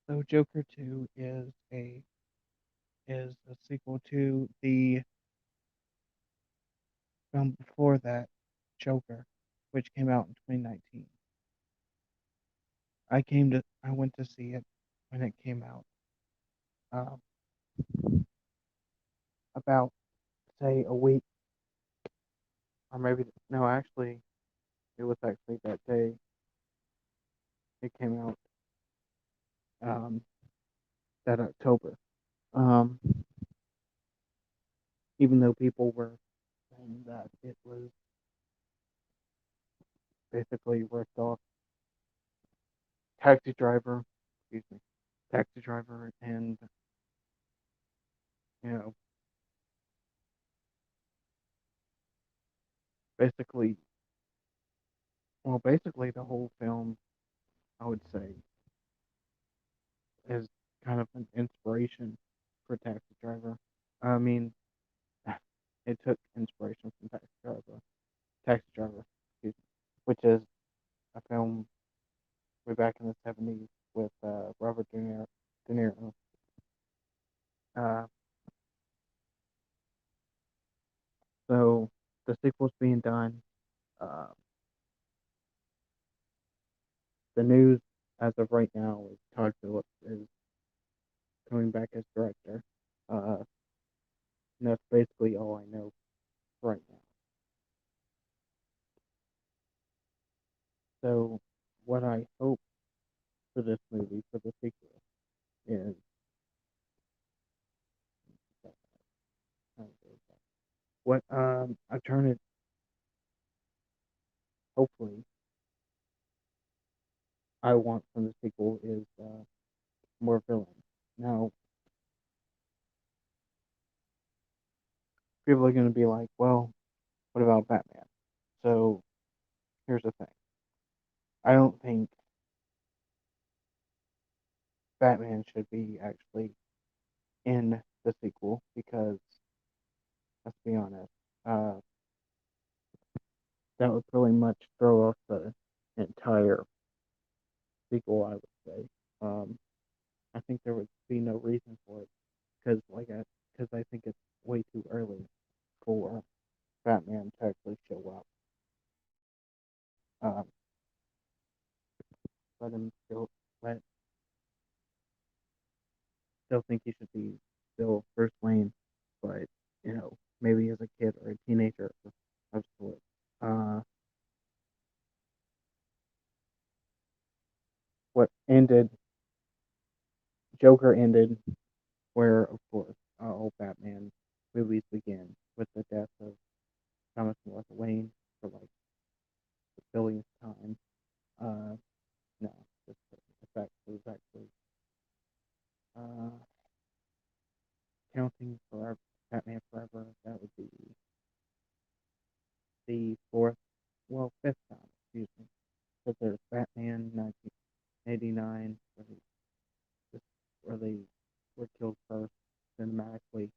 So Joker 2 is a sequel to the film before that, Joker, which came out in 2019. I went to see it when it came out. Um, about say a week, or maybe no, actually, it was actually that day it came out. Um, that October. Um, even though people were saying that it was basically ripped off Taxi Driver, excuse me, Taxi Driver, and you know, basically, basically the whole film, I would say, is kind of an inspiration for Taxi Driver. I mean, it took inspiration from Taxi Driver, excuse me, which is a film way back in the '70s with Robert De Niro. De Niro. Uh, so the sequel's being done. Uh, the news as of right now is Todd Phillips is coming back as director. Uh, and that's basically all I know right now. So what I hope for this movie, for the sequel, is what I turn it. Hopefully, I want from the sequel is more villains. Now, people are going to be like, well, what about Batman? So here's the thing. I don't think Batman should be actually in the sequel because, let's be honest, uh, that would pretty much throw off the entire sequel, I would say. Um, I think there would be no reason for it because I think it's way too early for Batman to actually show up. Um, let him let still think he should be still Bruce Wayne, but maybe as a kid or a teenager of sorts. Uh, what ended Joker ended where, of course, all Batman movies begin with the death of Thomas Martha Wayne for like the billionth time. Uh, no, it was actually uh, counting forever, Batman Forever. That would be the fifth time, excuse me. Because there's Batman 1989, where they were killed first cinematically,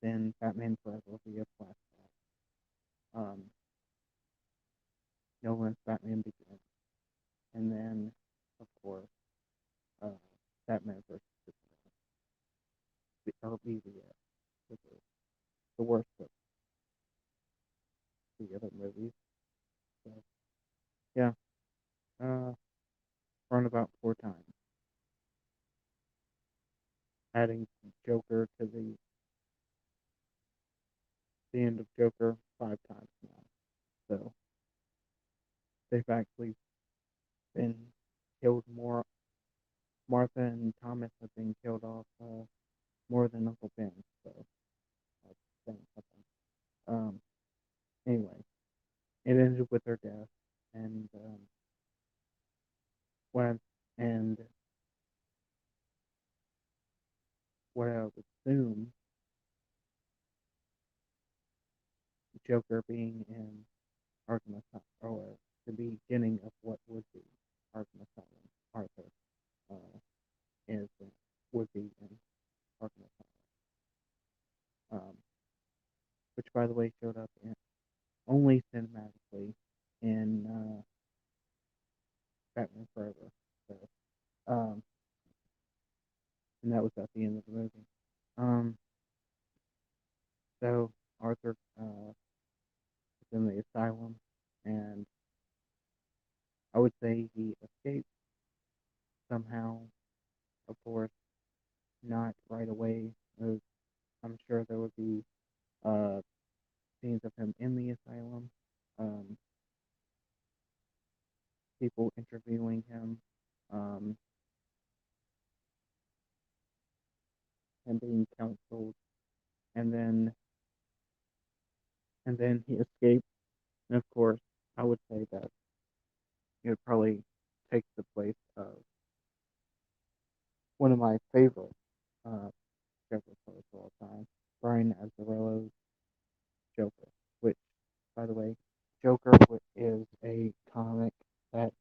then Batman Forever via flashback. Um, Nolan's Batman Begins, and then, of course, uh, Batman versus Superman, or BVS, which is the worst of the other movies. So, yeah, uh, run about four times, adding Joker to the end of Joker five times now. So they've actually been killed more. Martha and Thomas have been killed off more than Uncle Ben. So that's saying something. Anyway, it ended with her death, and what I'm, and what I would assume Joker being in Arkham Asylum, or the beginning of what would be Arkham Asylum, Arthur is would be in Arkham Asylum, which by the way showed up only cinematically in Batman Forever. So, um, and that was at the end of the movie. Um, so Arthur is in the asylum, and I would say he escaped somehow. Of course, not right away. I'm sure there would be uh, scenes of him in the asylum, um, people interviewing him, um, him being counseled, and then he escaped. And of course, I would say that he would probably take the place of one of my favorite uh, Joker players of all time, Brian Azzarello's Joker, which, by the way, Joker is a comic that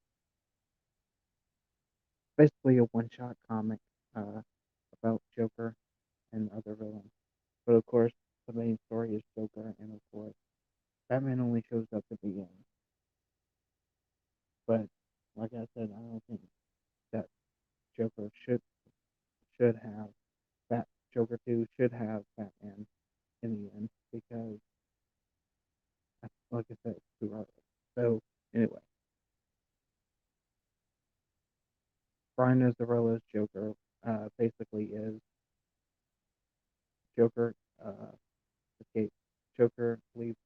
basically a one-shot comic uh, about Joker and other villains. But of course, the main story is Joker, and of course, Batman only shows up at the end. But like I said, I don't think that Joker should have that Joker 2 should have Batman in the end because, like I said, it's too early. So anyway, Brian Azzarello's Joker basically is Joker escape. Joker leaves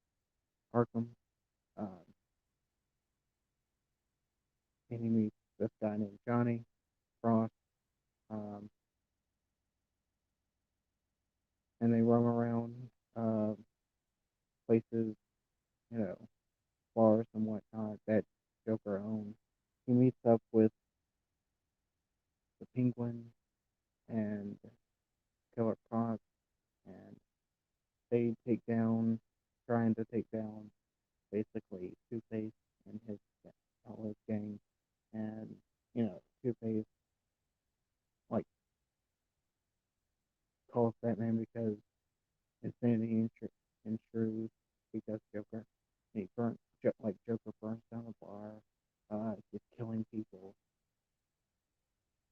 Arkham, um, and he meets this guy named Johnny Frost, um, and they roam around uh, places, you know, bars and whatnot that Joker owns. He meets up with the Penguin and Killer Croc, and they trying to take down basically Two Face and all his gang, and Two Face like calls Batman because insanity intrudes because Joker he burnt like Joker burns down a bar, just killing people,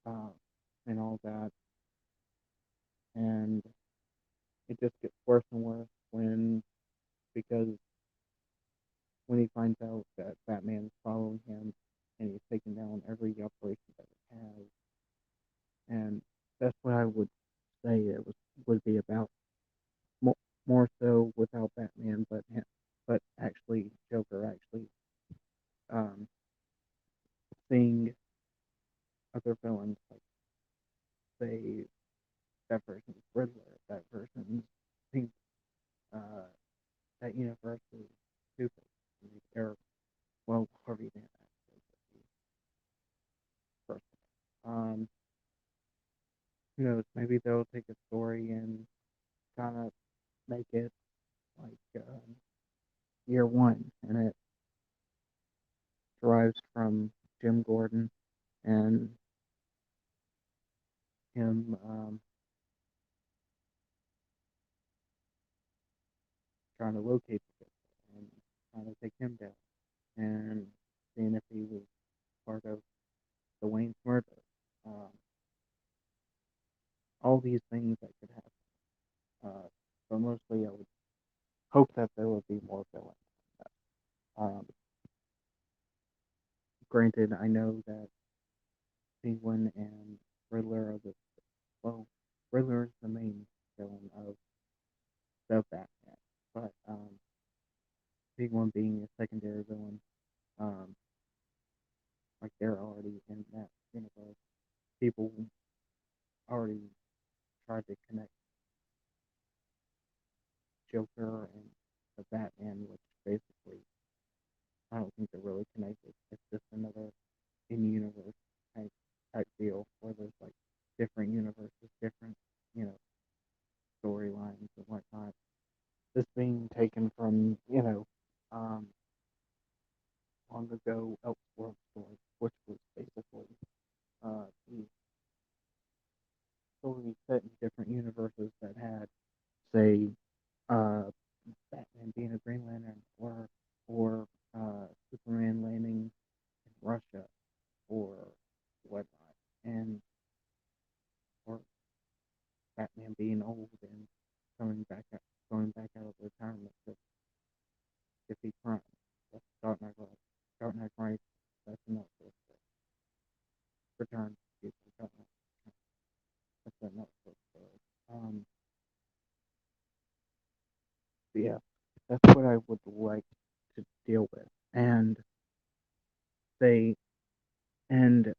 uh, and all that, and it just gets worse and worse because when he finds out that Batman's following him and he's taking down every operation that it has, and that's what I would say it would be about more, more so without Batman, but actually Joker actually um, seeing other villains like say that person's Riddler, that person's Pink, uh, that universe is stupid, or well Harvey Dent actually, person. Um, who knows? Maybe they'll take a story and kind of make it like year one, and it derives from Jim Gordon and him trying to locate the killer and trying to take him down and seeing if he was part of the Wayne's murder. Um, all these things that could happen. But mostly, I would hope that there would be more villains. Um, Granted, I know that Penguin and Riddler are well, Riddler is the main villain of the Batman, but Penguin being a secondary villain, um, like they're already in that universe. People already tried to connect Joker and the Batman, which basically I don't think they're really connected. It's just another in universe type deal where there's like different universes, different you know storylines and whatnot. This being taken from um, long ago Elseworld story, which was basically the story set in different universes that had say uh, Batman being a Green Lantern or Superman landing in Russia or whatnot, and or retirement if he crimes. That's Dark Knight Rises. Dark Knight Rises. That's another story. Return. Excuse me. Dark Knight. That's another story. Yeah, that's what I would like to deal with, and they and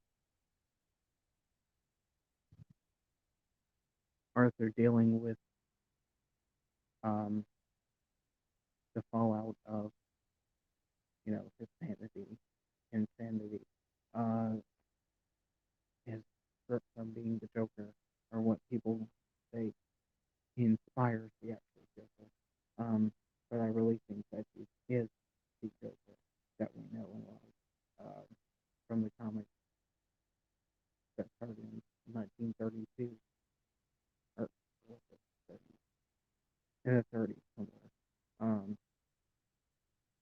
Arthur dealing with um the fallout of his insanity, uh, his trip from being the Joker, or what people say he inspires the actual Joker. But I really think that he is the Joker that we know and love from the comics that started in 1932, or was it 30s? In the 30s somewhere. Um,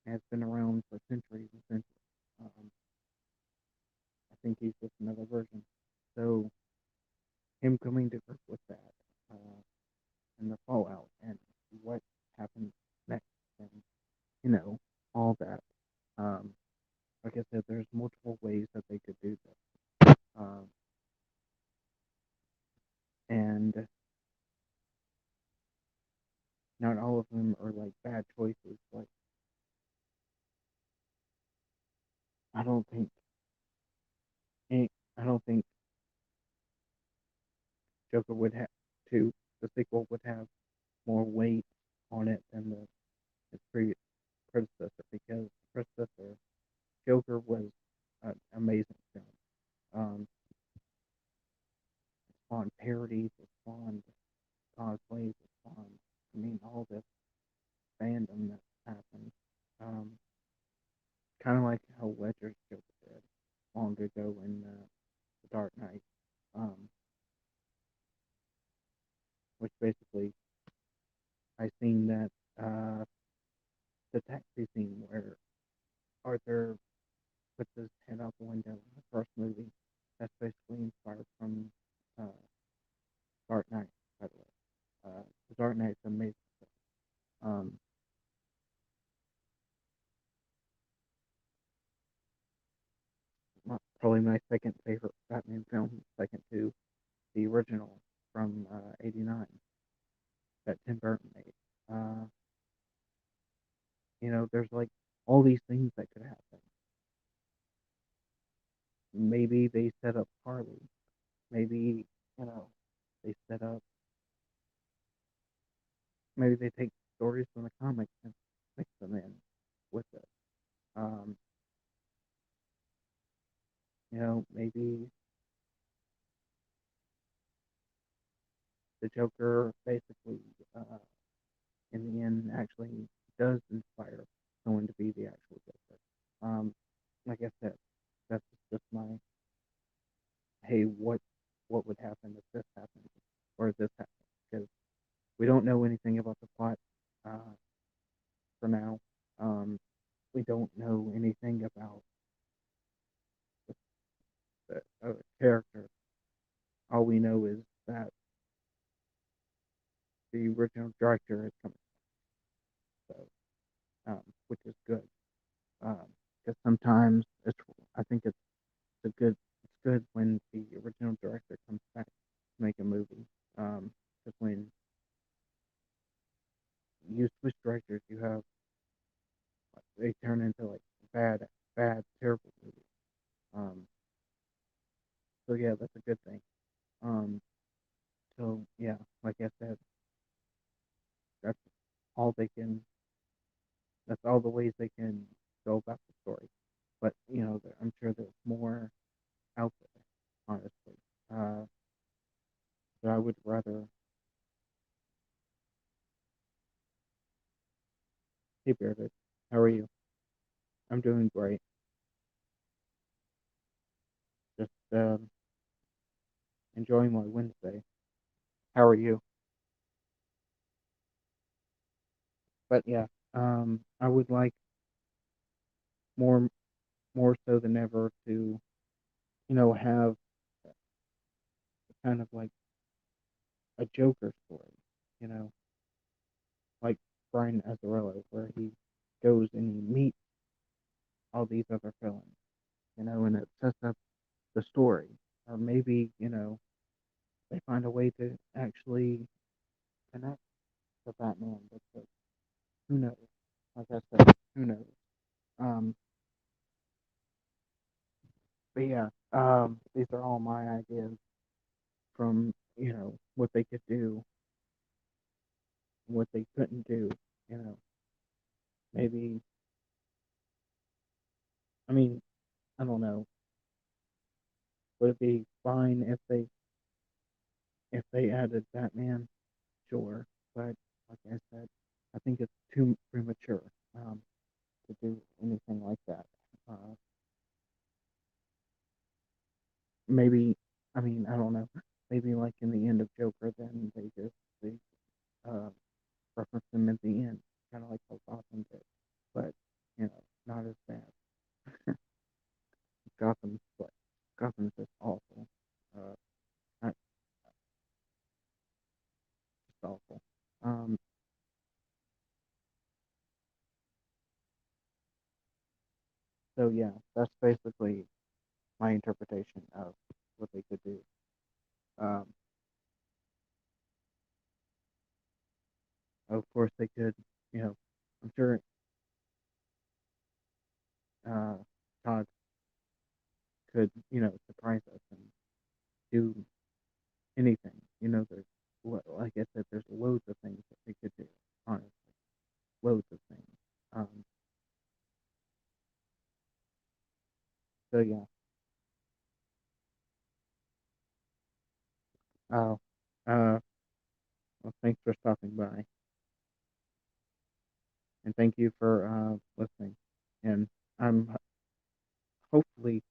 has been around for centuries and centuries. Um, I think he's just another version. So him coming to grips with that, uh, and the fallout, and what happens next, and all that. Um, like I said, there's multiple ways that they could do this, um, and not all of them are like bad choices. Like I don't think, I don't think Joker would have to. The sequel would have more weight on it than its predecessor, because the predecessor Joker was an amazing film. It spawned parodies, it spawned cosplays, it spawned, all this fandom that happened. Um, kind of like how Ledger's Joker did long ago in The Dark Knight, um, which basically I seen that the taxi scene where Arthur puts his head out the window in the first movie. That's basically inspired from uh, Dark Knight, by the way. The Dark Knight's amazing. Um, Probably my second favorite Batman film, second to the original from '89 that Tim Burton made. Uh, there's like all these things that could happen. Maybe they set up Harley. Maybe they set up. Maybe they take stories from the comics and mix them in with it. Um, maybe the Joker basically, uh, in the end, actually does inspire someone to be the actual Joker. Like I said, that's just my hey, what would happen if this happened or if this happened? Because we don't know anything about the plot uh, for now. Um, we don't know anything about the character. All we know is that the original director is coming, so which is good. Because sometimes I think it's good when the original director comes back to make a movie. Because when you switch directors, you have they turn into like bad, terrible movies. Um, so yeah, that's a good thing. Um, so yeah, like I said, that's all they can. That's all the ways they can go about the story. But I'm sure there's more out there, honestly. Uh, but I would rather. Hey, Bearded, how are you? I'm doing great. Just enjoying my Wednesday. How are you? But yeah, I would like more more so than ever to have kind of like a Joker story. You know, like Brian Azzarello, where he goes and he meets all these other villains, and it sets up the story. Or maybe, they find a way to actually connect to Batman, but who knows? Like I said, who knows? Um, but yeah, these are all my ideas from, what they could do, what they couldn't do, you know. Maybe, I mean, I don't know. Would it be fine if they added Batman? Sure, but like I said, I think it's too premature to do anything like that. Uh, maybe, I mean, I don't know. Maybe like in the end of Joker, then they uh, reference him at the end, kind of like how Gotham did, but not as bad. Gotham's but Gotham's just awful. Uh, not just awful. Um, so yeah, that's basically my interpretation of what they could do. Um, of course, they could, you know, I'm sure uh, Todd could, surprise us and do anything. There's, like I said, there's loads of things that they could do. Honestly, loads of things. Um, so yeah. Oh, well, thanks for stopping by, and thank you for listening. And I'm hopefully,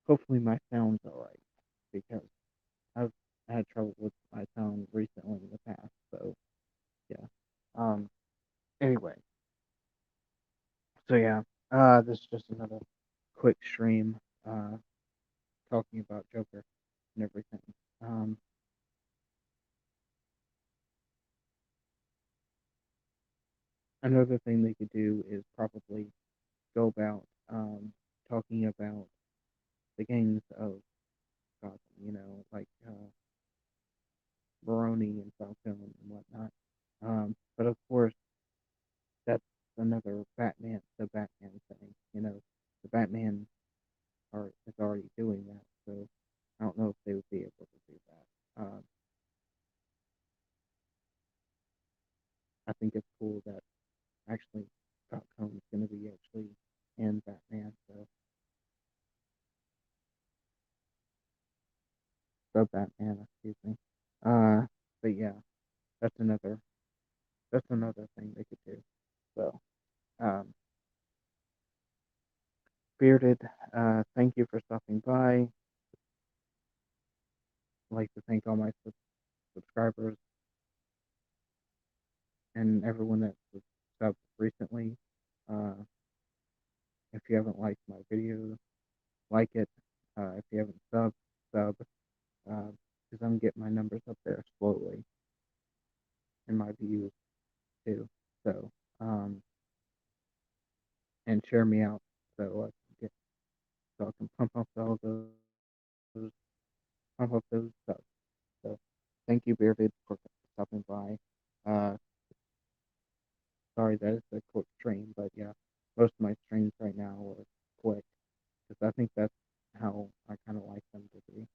hopefully my sound's all right because I've had trouble with my sound recently in the past. So yeah. Um. Anyway, so yeah. This is just another quick stream. Talking about Joker and everything. Um. Another thing they could do is probably go about talking about the gangs of Gotham. Like Baroni and Falcone and whatnot. But of course, that's another the Batman thing. The Batman is already doing that, so I don't know if they would be able to do that. I think it's cool that actually Falcone's going to be actually in Batman, so the Batman, excuse me. Uh, but yeah, that's another that's another thing they could do. So, um, Bearded, thank you for stopping by. I'd like to thank all my subscribers and everyone that subbed recently. Uh, if you haven't liked my video, like it. If you haven't sub, because I'm getting my numbers up there slowly and my views too. So, and share me out so I can so I can those pump up those subs. So, thank you, Bearded, for stopping by. Uh, Sorry that it's a quick stream, but yeah, most of my streams right now are quick because I think that's how I kind of like them to be.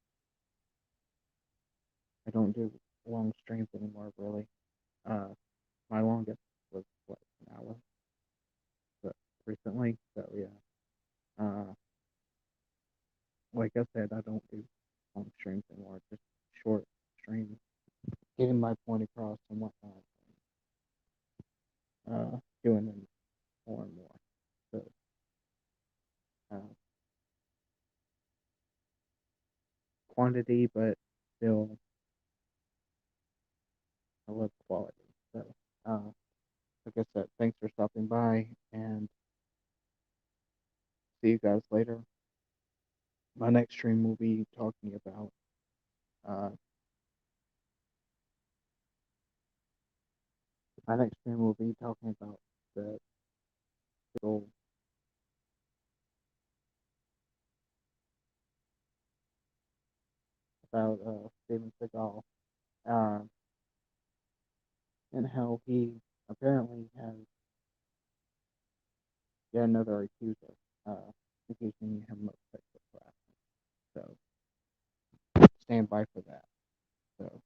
I don't do long streams anymore, really. Uh, my longest was what, an hour, but recently, so yeah. Uh, like I said, I don't do long streams anymore, just short streams, getting my point across and whatnot. Doing them more and more. So, uh, quantity, but still I love quality. So, uh, like I said, thanks for stopping by and see you guys later. My next stream will be talking about uh, my next stream will be talking about the still about Steven Seagal, uh, and how he apparently has yet another accuser, accusing him of sexual harassment. So stand by for that. So